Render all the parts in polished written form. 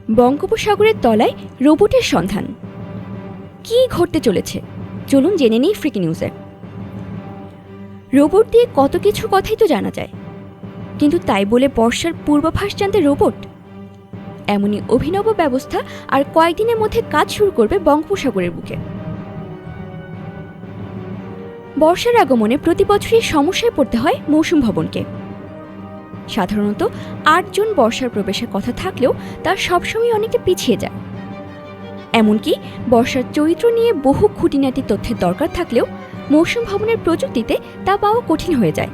বঙ্গোপসাগরের তলায় রোবটের সন্ধান। কী ঘটতে চলেছে চলুন জেনে নিই ফ্রিকি নিউজে। রোবট দিয়ে কত কিছু কথাই তো জানা যায়, কিন্তু তাই বলে বর্ষার পূর্বাভাস জানতে রোবট? এমনই অভিনব ব্যবস্থা আর কয়েকদিনের মধ্যে কাজ শুরু করবে বঙ্গোপসাগরের বুকে। বর্ষার আগমনে প্রতি বছরই সমস্যায় পড়তে হয় মৌসুম ভবনকে। সাধারণত ৮ জুন বর্ষার প্রবেশের কথা থাকলেও তা সবসময় অনেকটা পিছিয়ে যায়। এমনকি বর্ষার চরিত্র নিয়ে বহু খুঁটিনাটি তথ্যের দরকার থাকলেও মৌসুম ভবনের প্রযুক্তিতে তা পাওয়া কঠিন হয়ে যায়।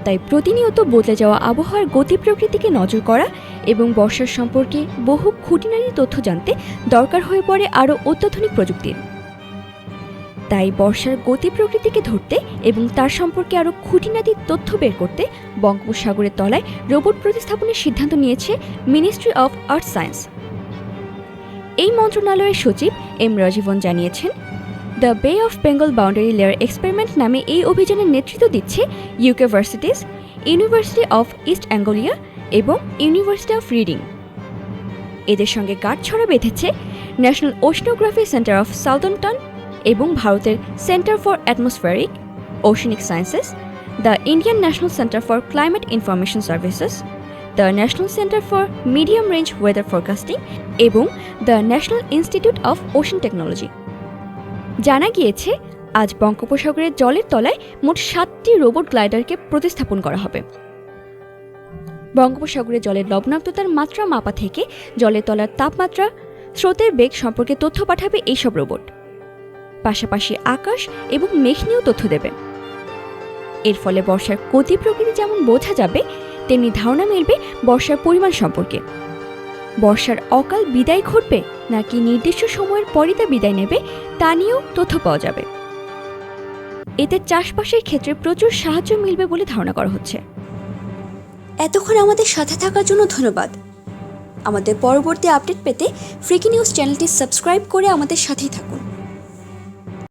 তাই প্রতিনিয়ত বদলে যাওয়া আবহাওয়ার গতি প্রকৃতিকে নজর করা এবং বর্ষার সম্পর্কে বহু খুঁটিনাটি তথ্য জানতে দরকার হয়ে পড়ে আরও অত্যাধুনিক প্রযুক্তির। তাই বর্ষার গতি প্রকৃতিকে ধরতে এবং তার সম্পর্কে আরও খুঁটিনাটি তথ্য বের করতে বঙ্গোপসাগরের তলায় রোবট প্রতিস্থাপনের সিদ্ধান্ত নিয়েছে মিনিস্ট্রি অফ আর্থ সায়েন্স। এই মন্ত্রণালয়ের সচিব এম রাজীবন জানিয়েছেন, the Bay of Bengal boundary layer experiment নামে এই অভিযানের নেতৃত্ব দিচ্ছে UK varsities, University of East Anglia এবং ইউনিভার্সিটি অফ রিডিং। এদের সঙ্গে গাঁটছড়া বেঁধেছে National Oceanography Centre of Southampton এবং ভারতের Centre for Atmospheric Oceanic Sciences, the Indian National Centre for Climate Information Services, the National Centre for Medium Range Weather Forecasting এবং the National Institute of Ocean Technology. জানা গিয়েছে, আজ বঙ্গোপসাগরের জলের তলায় মোট 7টি রোবট গ্লাইডারকে প্রতিস্থাপন করা হবে। বঙ্গোপসাগরের জলের লবণাক্ততার মাত্রা মাপা থেকে জলের তলার তাপমাত্রা, স্রোতের বেগ সম্পর্কে তথ্য পাঠাবে এইসব রোবট। পাশাপাশি আকাশ এবং মেঘ নিয়েও তথ্য দেবে। এর ফলে বর্ষার গতি প্রকৃতি যেমন বোঝা যাবে, তেমনি ধারণা মিলবে বর্ষার পরিমাণ সম্পর্কে। বর্ষার অকাল বিদায় ঘটবে নাকি নির্দিষ্ট সময়ের পরই তা বিদায় নেবে তা নিয়েও তথ্য পাওয়া যাবে। এতে চাষবাসের ক্ষেত্রে প্রচুর সাহায্য মিলবে বলে ধারণা করা হচ্ছে। এতক্ষণ আমাদের সাথে থাকার জন্য ধন্যবাদ। আমাদের পরবর্তী আপডেট পেতে ফ্রিকি নিউজ চ্যানেলটি সাবস্ক্রাইব করে আমাদের সাথেই থাকুন।